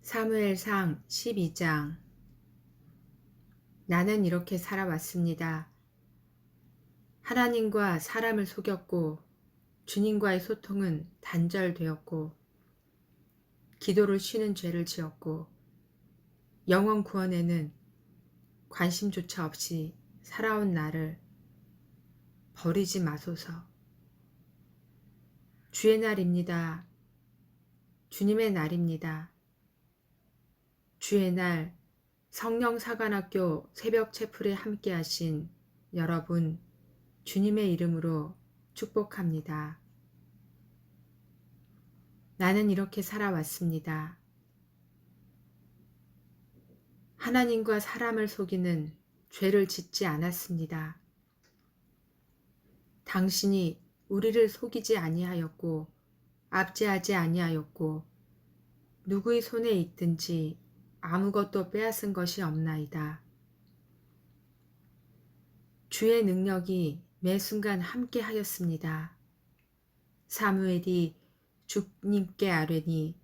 사무엘상 12장. 나는 이렇게 살아왔습니다. 하나님과 사람을 속였고 주님과의 소통은 단절되었고 기도를 쉬는 죄를 지었고 영혼 구원에는 관심조차 없이 살아온 나를 버리지 마소서. 주의 날입니다. 주님의 날입니다. 주의 날 성령사관학교 새벽 채플에 함께 하신 여러분, 주님의 이름으로 축복합니다. 나는 이렇게 살아왔습니다. 하나님과 사람을 속이는 죄를 짓지 않았습니다. 당신이 우리를 속이지 아니하였고 압제하지 아니하였고 누구의 손에 있든지 아무것도 빼앗은 것이 없나이다. 주의 능력이 매 순간 함께 하였습니다. 사무엘이 주님께 아뢰니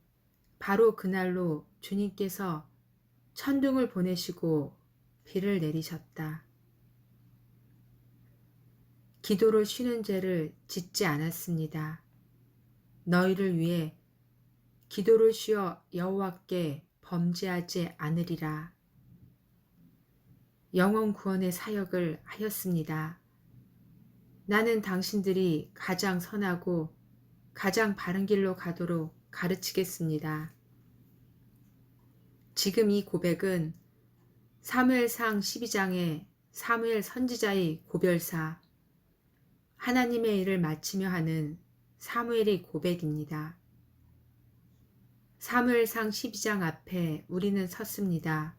바로 그날로 주님께서 천둥을 보내시고 비를 내리셨다. 기도로 쉬는 죄를 짓지 않았습니다. 너희를 위해 기도를 쉬어 여호와께 범죄하지 않으리라. 영혼 구원의 사역을 하였습니다. 나는 당신들이 가장 선하고 가장 바른 길로 가도록 가르치겠습니다. 지금 이 고백은 사무엘상 12장의 사무엘 선지자의 고별사, 하나님의 일을 마치며 하는 사무엘의 고백입니다. 사무엘상 12장 앞에 우리는 섰습니다.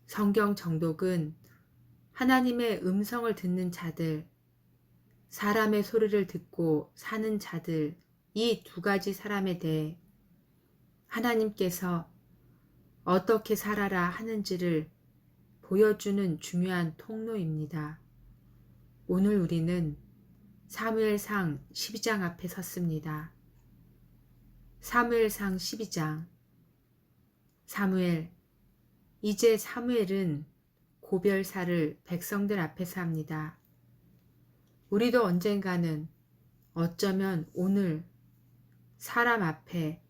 성경 정독은 하나님의 음성을 듣는 자들, 사람의 소리를 듣고 사는 자들, 이 두 가지 사람에 대해 하나님께서 어떻게 살아라 하는지를 보여주는 중요한 통로입니다. 오늘 우리는 사무엘상 12장 앞에 섰습니다. 사무엘상 12장. 사무엘, 이제 사무엘은 고별사를 백성들 앞에서 합니다. 우리도 언젠가는 어쩌면 오늘 사람 앞에,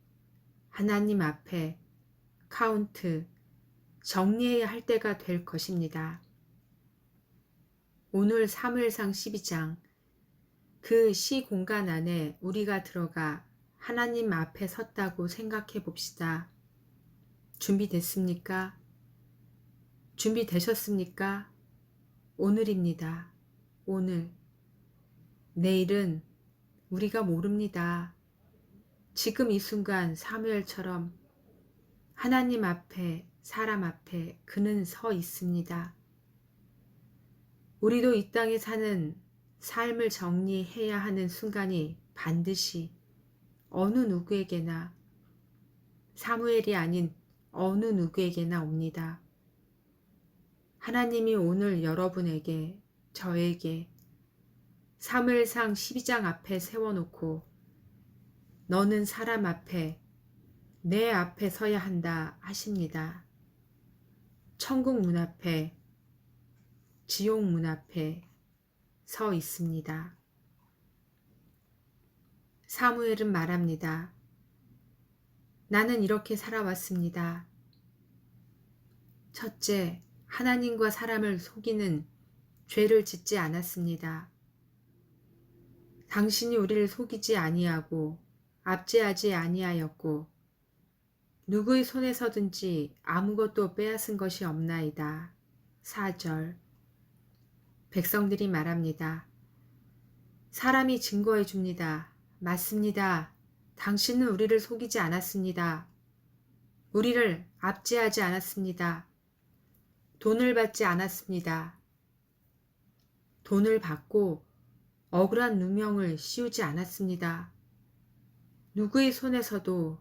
하나님 앞에 카운트, 정리해야 할 때가 될 것입니다. 오늘 사무엘상 12장, 그 시 공간 안에 우리가 들어가 하나님 앞에 섰다고 생각해 봅시다. 준비됐습니까? 준비되셨습니까? 오늘입니다. 오늘. 내일은 우리가 모릅니다. 지금 이 순간 사무엘처럼 하나님 앞에, 사람 앞에 그는 서 있습니다. 우리도 이 땅에 사는 삶을 정리해야 하는 순간이 반드시 어느 누구에게나, 사무엘이 아닌 어느 누구에게나 옵니다. 하나님이 오늘 여러분에게, 저에게 사무엘상 12장 앞에 세워놓고 너는 사람 앞에, 내 앞에 서야 한다 하십니다. 천국 문 앞에, 지옥 문 앞에 서 있습니다. 사무엘은 말합니다. 나는 이렇게 살아왔습니다. 첫째, 하나님과 사람을 속이는 죄를 짓지 않았습니다. 당신이 우리를 속이지 아니하고 압제하지 아니하였고 누구의 손에서든지 아무것도 빼앗은 것이 없나이다. 4절. 백성들이 말합니다. 사람이 증거해 줍니다. 맞습니다. 당신은 우리를 속이지 않았습니다. 우리를 압제하지 않았습니다. 돈을 받지 않았습니다. 돈을 받고 억울한 누명을 씌우지 않았습니다. 누구의 손에서도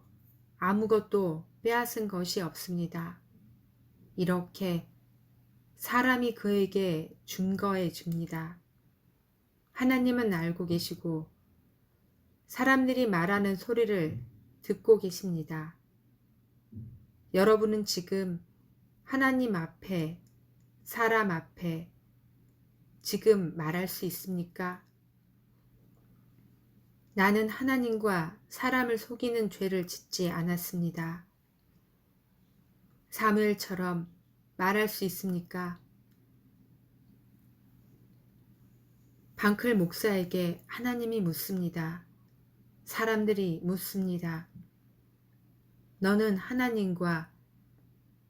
아무것도 빼앗은 것이 없습니다. 이렇게 사람이 그에게 증거해 줍니다. 하나님은 알고 계시고 사람들이 말하는 소리를 듣고 계십니다. 여러분은 지금 하나님 앞에, 사람 앞에 지금 말할 수 있습니까? 나는 하나님과 사람을 속이는 죄를 짓지 않았습니다. 사무엘처럼 말할 수 있습니까? 방클 목사에게 하나님이 묻습니다. 사람들이 묻습니다. 너는 하나님과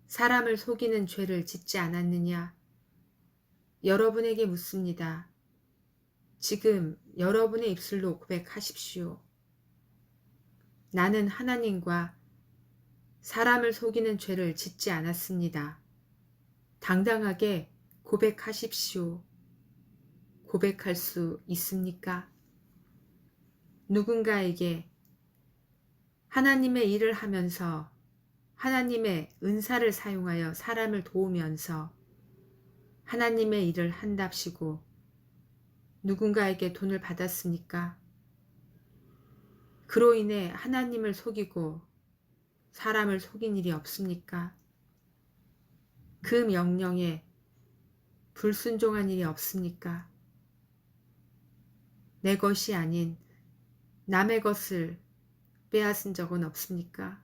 사람을 속이는 죄를 짓지 않았느냐? 여러분에게 묻습니다. 지금 여러분의 입술로 고백하십시오. 나는 하나님과 사람을 속이는 죄를 짓지 않았습니다. 당당하게 고백하십시오. 고백할 수 있습니까? 누군가에게 하나님의 일을 하면서 하나님의 은사를 사용하여 사람을 도우면서 하나님의 일을 한답시고 누군가에게 돈을 받았습니까? 그로 인해 하나님을 속이고 사람을 속인 일이 없습니까? 그 명령에 불순종한 일이 없습니까? 내 것이 아닌 남의 것을 빼앗은 적은 없습니까?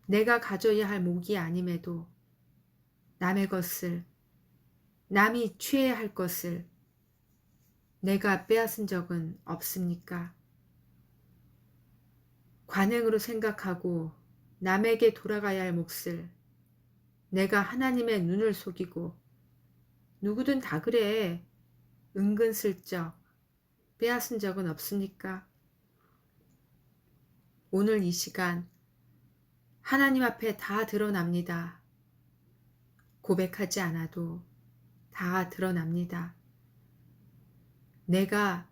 내가 가져야 할 목이 아님에도 남의 것을, 남이 취해야 할 것을 내가 빼앗은 적은 없습니까? 관행으로 생각하고 남에게 돌아가야 할 몫을 내가 하나님의 눈을 속이고 누구든 다 그래 은근슬쩍 빼앗은 적은 없습니까? 오늘 이 시간 하나님 앞에 다 드러납니다. 고백하지 않아도 다 드러납니다. 내가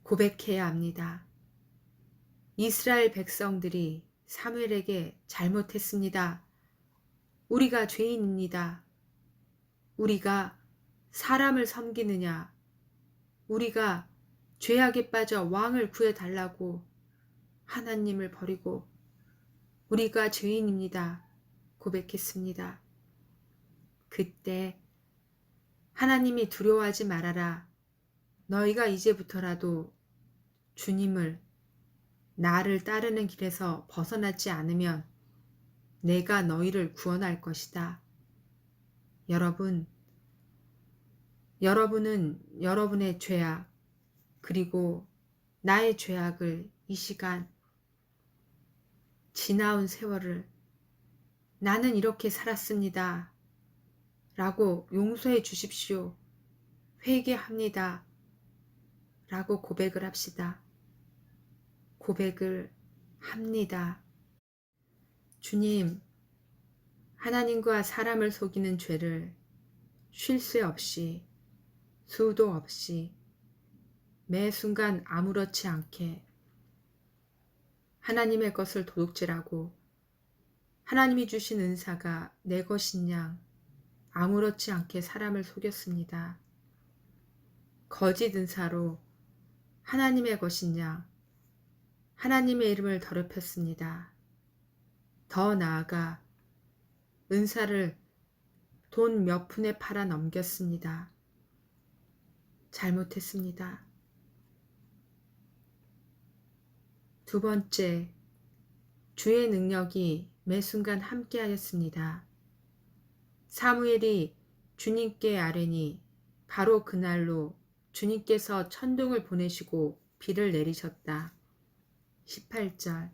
고백해야 합니다. 이스라엘 백성들이 사무엘에게 잘못했습니다. 우리가 죄인입니다. 우리가 사람을 섬기느냐? 우리가 죄악에 빠져 왕을 구해달라고 하나님을 버리고 우리가 죄인입니다. 고백했습니다. 그때 하나님이 두려워하지 말아라. 너희가 이제부터라도 주님을 나를 따르는 길에서 벗어나지 않으면 내가 너희를 구원할 것이다. 여러분은 여러분의 죄악 그리고 나의 죄악을 이 시간 지나온 세월을 나는 이렇게 살았습니다. 라고 용서해 주십시오. 회개합니다. 라고 고백을 합시다. 고백을 합니다. 주님, 하나님과 사람을 속이는 죄를 쉴 새 없이 수도 없이 매 순간 아무렇지 않게 하나님의 것을 도둑질하고 하나님이 주신 은사가 내 것인 양 아무렇지 않게 사람을 속였습니다. 거짓 은사로 하나님의 것인 양 하나님의 이름을 더럽혔습니다. 더 나아가 은사를 돈 몇 푼에 팔아 넘겼습니다. 잘못했습니다. 두 번째, 주의 능력이 매 순간 함께하였습니다. 사무엘이 주님께 아뢰니 바로 그날로 주님께서 천둥을 보내시고 비를 내리셨다. 18절.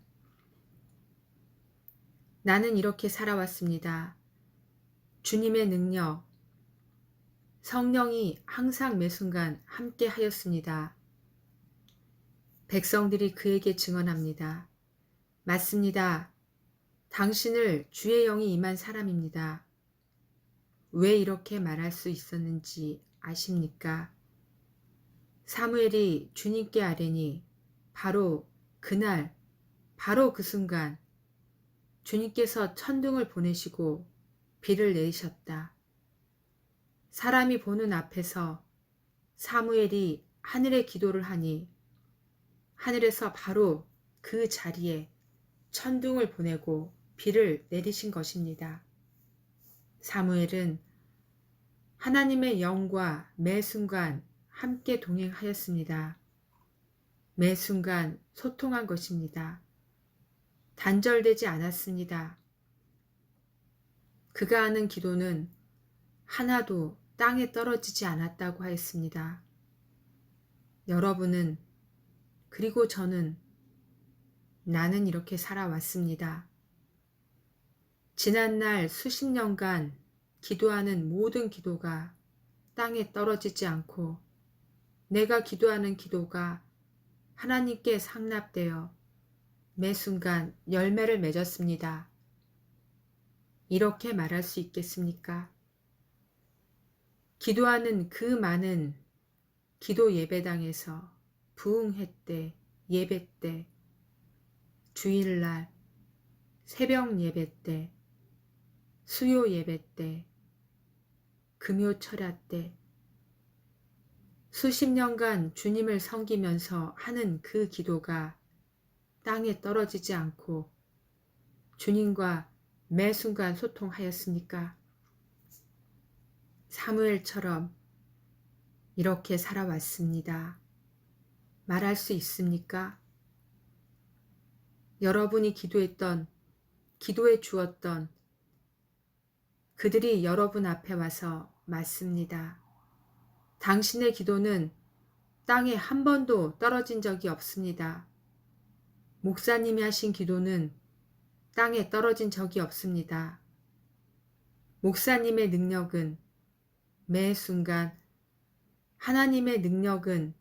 나는 이렇게 살아왔습니다. 주님의 능력, 성령이 항상 매 순간 함께 하였습니다. 백성들이 그에게 증언합니다. 맞습니다. 당신을 주의 영이 임한 사람입니다. 왜 이렇게 말할 수 있었는지 아십니까? 사무엘이 주님께 아뢰니 바로 그날, 바로 그 순간 주님께서 천둥을 보내시고 비를 내리셨다. 사람이 보는 앞에서 사무엘이 하늘에 기도를 하니 하늘에서 바로 그 자리에 천둥을 보내고 비를 내리신 것입니다. 사무엘은 하나님의 영과 매 순간 함께 동행하였습니다. 매 순간 소통한 것입니다. 단절되지 않았습니다. 그가 하는 기도는 하나도 땅에 떨어지지 않았다고 하였습니다. 여러분은, 그리고 저는, 나는 이렇게 살아왔습니다. 지난날 수십 년간 기도하는 모든 기도가 땅에 떨어지지 않고 내가 기도하는 기도가 하나님께 상납되어 매 순간 열매를 맺었습니다. 이렇게 말할 수 있겠습니까? 기도하는 그 많은 기도 예배당에서 부흥회 때, 예배 때, 주일날, 새벽 예배 때, 수요 예배 때, 금요 철야 때, 수십 년간 주님을 섬기면서 하는 그 기도가 땅에 떨어지지 않고 주님과 매 순간 소통하였습니까? 사무엘처럼 이렇게 살아왔습니다. 말할 수 있습니까? 여러분이 기도했던, 기도해 주었던 그들이 여러분 앞에 와서 맞습니다. 당신의 기도는 땅에 한 번도 떨어진 적이 없습니다. 목사님이 하신 기도는 땅에 떨어진 적이 없습니다. 목사님의 능력은 매 순간, 하나님의 능력은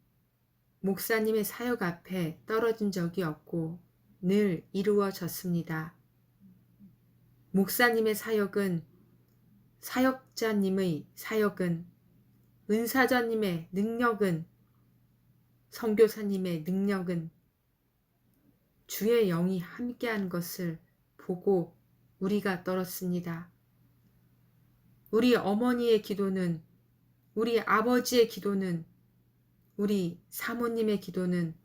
목사님의 사역 앞에 떨어진 적이 없고 늘 이루어졌습니다. 목사님의 사역은, 사역자님의 사역은, 은사자님의 능력은, 선교사님의 능력은 주의 영이 함께한 것을 보고 우리가 떨었습니다. 우리 어머니의 기도는, 우리 아버지의 기도는, 우리 사모님의 기도는,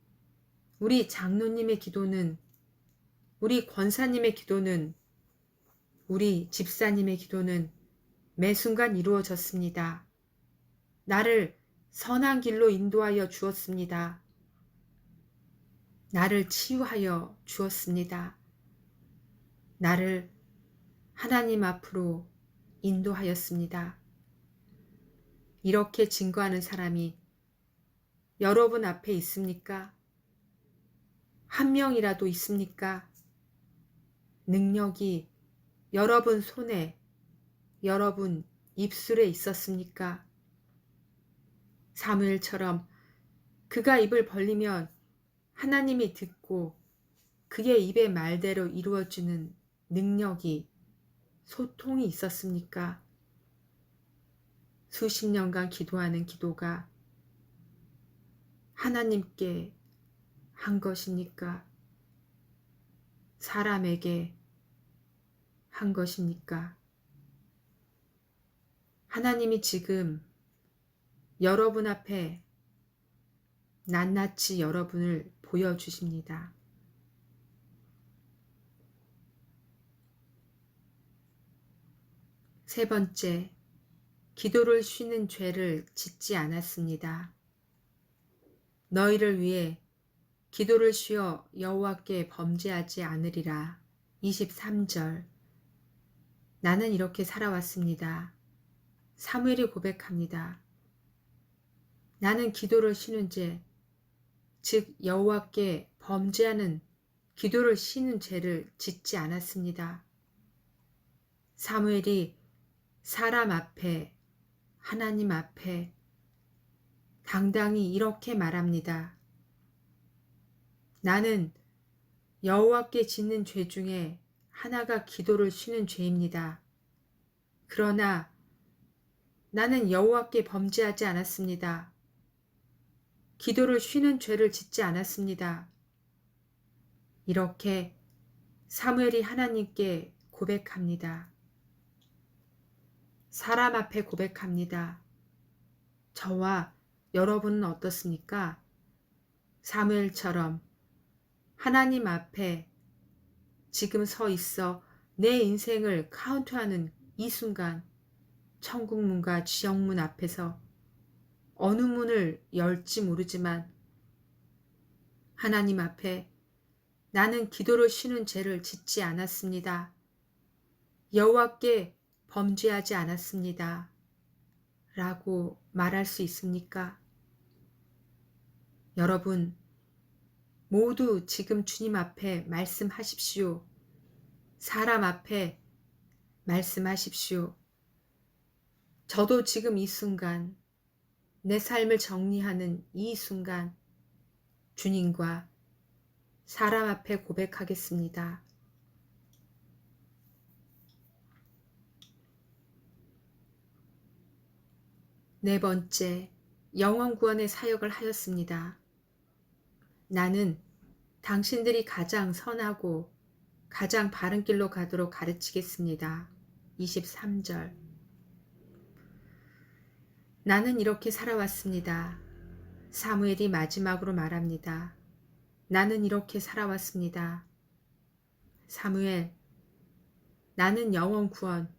우리 장로님의 기도는, 우리 권사님의 기도는, 우리 집사님의 기도는 매 순간 이루어졌습니다. 나를 선한 길로 인도하여 주었습니다. 나를 치유하여 주었습니다. 나를 하나님 앞으로 인도하였습니다. 이렇게 증거하는 사람이 여러분 앞에 있습니까? 한 명이라도 있습니까? 능력이 여러분 손에, 여러분 입술에 있었습니까? 사무엘처럼 그가 입을 벌리면 하나님이 듣고 그의 입의 말대로 이루어주는 능력이, 소통이 있었습니까? 수십 년간 기도하는 기도가 하나님께 한 것입니까? 사람에게 한 것입니까? 하나님이 지금 여러분 앞에 낱낱이 여러분을 보여주십니다. 세 번째, 기도를 쉬는 죄를 짓지 않았습니다. 너희를 위해 기도를 쉬어 여호와께 범죄하지 않으리라. 23절. 나는 이렇게 살아왔습니다. 사무엘이 고백합니다. 나는 기도를 쉬는 죄, 즉 여호와께 범죄하는, 기도를 쉬는 죄를 짓지 않았습니다. 사무엘이 사람 앞에, 하나님 앞에 당당히 이렇게 말합니다. 나는 여호와께 짓는 죄 중에 하나가 기도를 쉬는 죄입니다. 그러나 나는 여호와께 범죄하지 않았습니다. 기도를 쉬는 죄를 짓지 않았습니다. 이렇게 사무엘이 하나님께 고백합니다. 사람 앞에 고백합니다. 저와 여러분은 어떻습니까? 사무엘처럼 하나님 앞에 지금 서 있어 내 인생을 카운트하는 이 순간 천국문과 지옥문 앞에서 어느 문을 열지 모르지만 하나님 앞에 나는 기도를 쉬는 죄를 짓지 않았습니다. 여호와께 범죄하지 않았습니다. 라고 말할 수 있습니까? 여러분, 모두 지금 주님 앞에 말씀하십시오. 사람 앞에 말씀하십시오. 저도 지금 이 순간, 내 삶을 정리하는 이 순간, 주님과 사람 앞에 고백하겠습니다. 네 번째, 영혼 구원의 사역을 하였습니다. 나는 당신들이 가장 선하고 가장 바른 길로 가도록 가르치겠습니다. 23절. 나는 이렇게 살아왔습니다. 사무엘이 마지막으로 말합니다. 나는 이렇게 살아왔습니다. 사무엘, 나는 영혼 구원,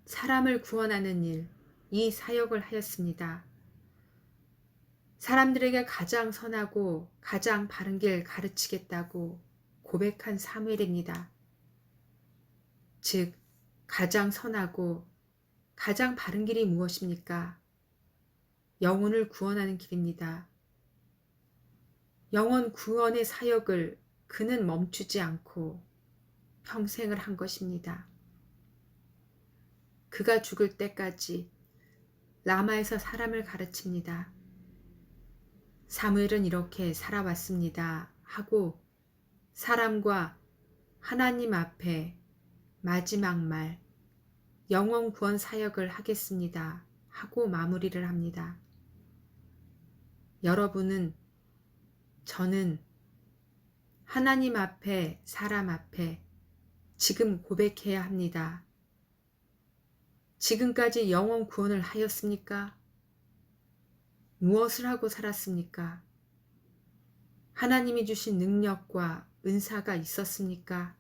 사람을 구원하는 일, 이 사역을 하였습니다. 사람들에게 가장 선하고 가장 바른 길 가르치겠다고 고백한 사무엘입니다. 즉, 가장 선하고 가장 바른 길이 무엇입니까? 영혼을 구원하는 길입니다. 영혼 구원의 사역을 그는 멈추지 않고 평생을 한 것입니다. 그가 죽을 때까지 라마에서 사람을 가르칩니다. 사무엘은 이렇게 살아왔습니다 하고 사람과 하나님 앞에 마지막 말 영혼 구원 사역을 하겠습니다 하고 마무리를 합니다. 여러분은, 저는 하나님 앞에 사람 앞에 지금 고백해야 합니다. 지금까지 영혼 구원을 하였습니까? 무엇을 하고 살았습니까? 하나님이 주신 능력과 은사가 있었습니까?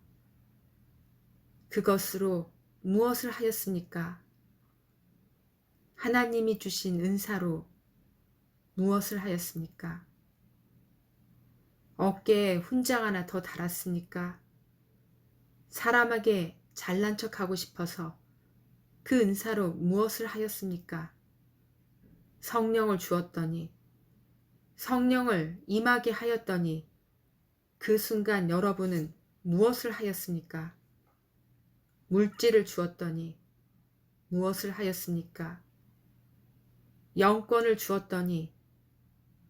그것으로 무엇을 하였습니까? 하나님이 주신 은사로 무엇을 하였습니까? 어깨에 훈장 하나 더 달았습니까? 사람에게 잘난 척하고 싶어서 그 은사로 무엇을 하였습니까? 성령을 주었더니, 성령을 임하게 하였더니 그 순간 여러분은 무엇을 하였습니까? 물질을 주었더니 무엇을 하였습니까? 영권을 주었더니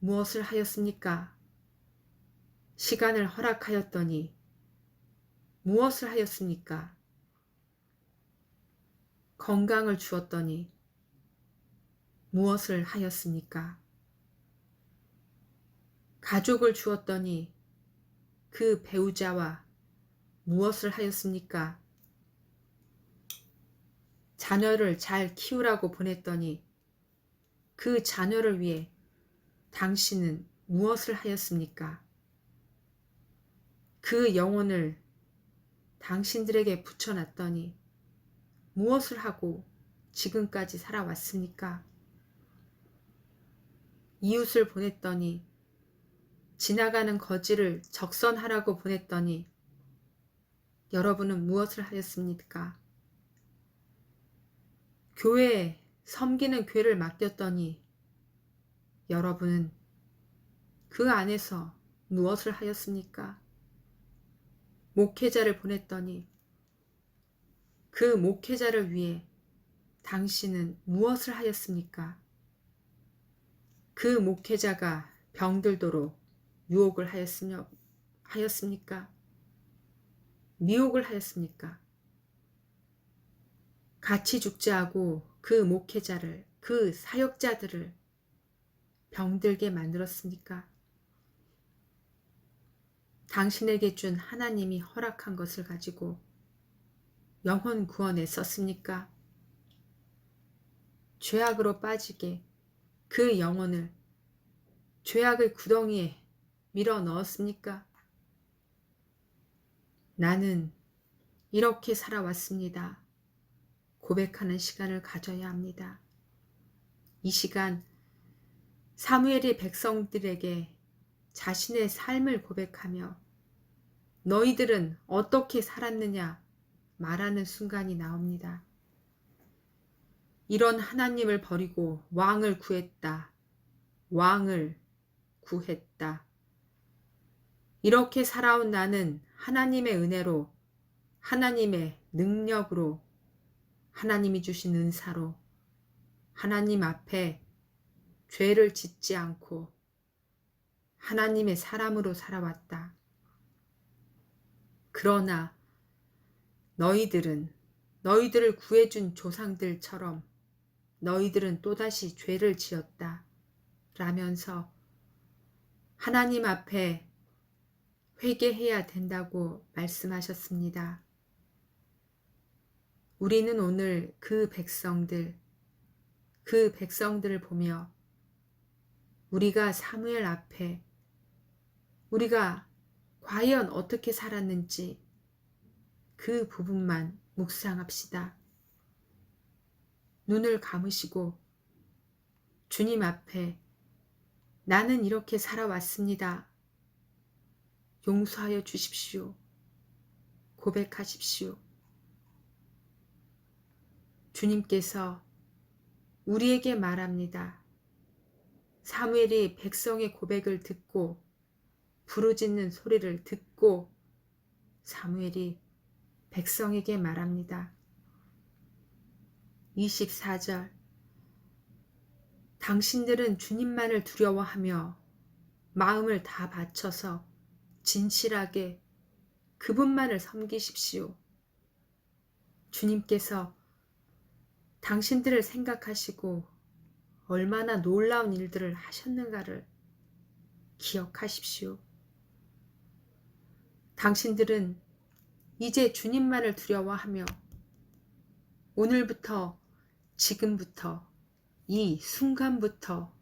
무엇을 하였습니까? 시간을 허락하였더니 무엇을 하였습니까? 건강을 주었더니 무엇을 하였습니까? 가족을 주었더니 그 배우자와 무엇을 하였습니까? 자녀를 잘 키우라고 보냈더니 그 자녀를 위해 당신은 무엇을 하였습니까? 그 영혼을 당신들에게 붙여놨더니 무엇을 하고 지금까지 살아왔습니까? 이웃을 보냈더니, 지나가는 거지를 적선하라고 보냈더니 여러분은 무엇을 하였습니까? 교회에 섬기는 교회를 맡겼더니 여러분은 그 안에서 무엇을 하였습니까? 목회자를 보냈더니 그 목회자를 위해 당신은 무엇을 하였습니까? 그 목회자가 병들도록 유혹을 하였습니까? 미혹을 하였습니까? 같이 죽자 하고 그 목회자를, 그 사역자들을 병들게 만들었습니까? 당신에게 준 하나님이 허락한 것을 가지고 영혼 구원에 썼습니까? 죄악으로 빠지게 그 영혼을 죄악의 구덩이에 밀어 넣었습니까? 나는 이렇게 살아왔습니다. 고백하는 시간을 가져야 합니다. 이 시간 사무엘이 백성들에게 자신의 삶을 고백하며 너희들은 어떻게 살았느냐 말하는 순간이 나옵니다. 이런 하나님을 버리고 왕을 구했다. 왕을 구했다. 이렇게 살아온 나는 하나님의 은혜로, 하나님의 능력으로, 하나님이 주신 은사로 하나님 앞에 죄를 짓지 않고 하나님의 사람으로 살아왔다. 그러나 너희들을 구해준 조상들처럼 너희들은 또다시 죄를 지었다. 라면서 하나님 앞에 회개해야 된다고 말씀하셨습니다. 우리는 오늘 그 백성들을 보며 우리가 사무엘 앞에 우리가 과연 어떻게 살았는지 그 부분만 묵상합시다. 눈을 감으시고 주님 앞에 나는 이렇게 살아왔습니다. 용서하여 주십시오. 고백하십시오. 주님께서 우리에게 말합니다. 사무엘이 백성의 고백을 듣고 부르짖는 소리를 듣고 사무엘이 백성에게 말합니다. 24절 당신들은 주님만을 두려워하며 마음을 다 바쳐서 진실하게 그분만을 섬기십시오. 주님께서 당신들을 생각하시고 얼마나 놀라운 일들을 하셨는가를 기억하십시오. 당신들은 이제 주님만을 두려워하며 오늘부터 지금부터 이 순간부터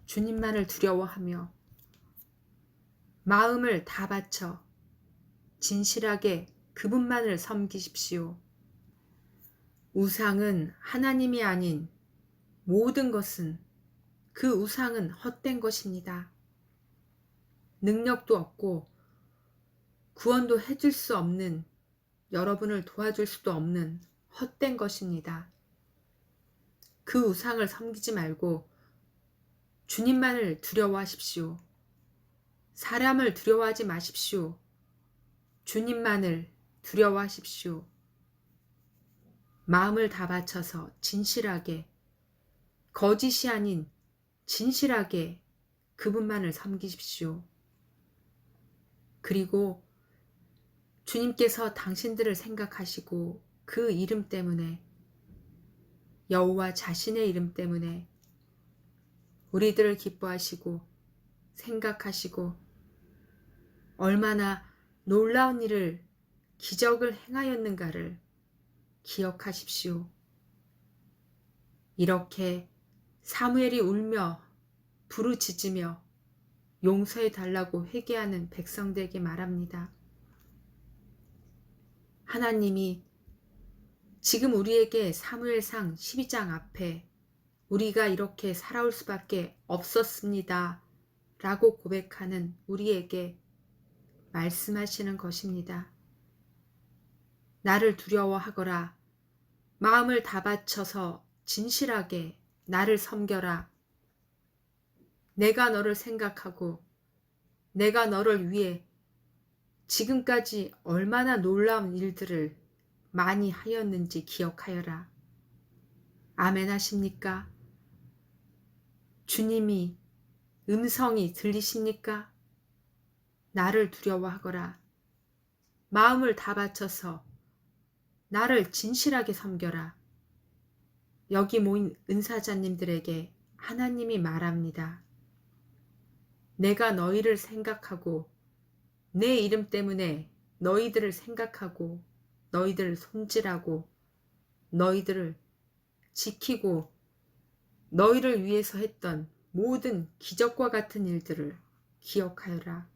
주님만을 두려워하며 마음을 다 바쳐 진실하게 그분만을 섬기십시오. 우상은 하나님이 아닌 모든 것은 그 우상은 헛된 것입니다. 능력도 없고 구원도 해줄 수 없는 여러분을 도와줄 수도 없는 헛된 것입니다. 그 우상을 섬기지 말고 주님만을 두려워하십시오. 사람을 두려워하지 마십시오. 주님만을 두려워하십시오. 마음을 다 바쳐서 진실하게 거짓이 아닌 진실하게 그분만을 섬기십시오. 그리고 주님께서 당신들을 생각하시고 그 이름 때문에 여호와 자신의 이름 때문에 우리들을 기뻐하시고 생각하시고 얼마나 놀라운 일을 기적을 행하였는가를 기억하십시오. 이렇게 사무엘이 울며 부르짖으며 용서해 달라고 회개하는 백성들에게 말합니다. 하나님이 지금 우리에게 사무엘상 12장 앞에 우리가 이렇게 살아올 수밖에 없었습니다. 라고 고백하는 우리에게 말씀하시는 것입니다. 나를 두려워하거라. 마음을 다 바쳐서 진실하게 나를 섬겨라. 내가 너를 생각하고 내가 너를 위해 지금까지 얼마나 놀라운 일들을 많이 하였는지 기억하여라. 아멘 하십니까? 주님이 음성이 들리십니까? 나를 두려워하거라. 마음을 다 바쳐서 나를 진실하게 섬겨라. 여기 모인 은사자님들에게 하나님이 말합니다. 내가 너희를 생각하고 내 이름 때문에 너희들을 생각하고 너희들을 손질하고 너희들을 지키고 너희를 위해서 했던 모든 기적과 같은 일들을 기억하여라.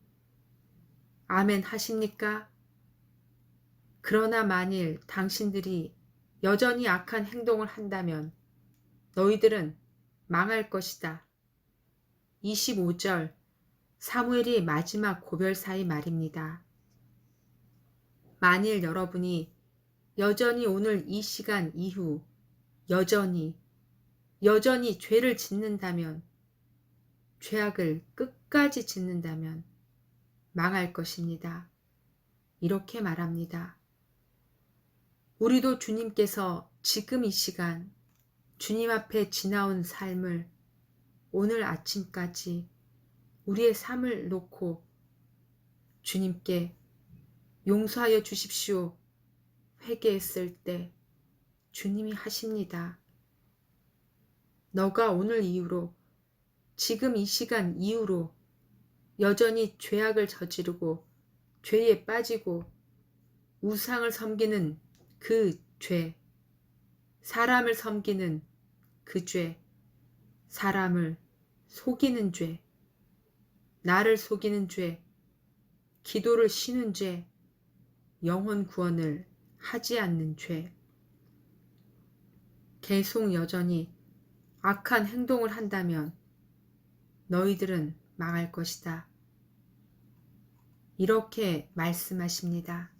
아멘 하십니까? 그러나 만일 당신들이 여전히 악한 행동을 한다면 너희들은 망할 것이다. 25절 사무엘이 마지막 고별사의 말입니다. 만일 여러분이 여전히 오늘 이 시간 이후 여전히 죄를 짓는다면, 죄악을 끝까지 짓는다면 망할 것입니다. 이렇게 말합니다. 우리도 주님께서 지금 이 시간 주님 앞에 지나온 삶을 오늘 아침까지 우리의 삶을 놓고 주님께 용서하여 주십시오 회개했을 때 주님이 하십니다. 너가 오늘 이후로 지금 이 시간 이후로 여전히 죄악을 저지르고 죄에 빠지고 우상을 섬기는 그 죄, 사람을 섬기는 그 죄, 사람을 속이는 죄, 나를 속이는 죄, 기도를 쉬는 죄, 영혼 구원을 하지 않는 죄, 계속 여전히 악한 행동을 한다면 너희들은 망할 것이다. 이렇게 말씀하십니다.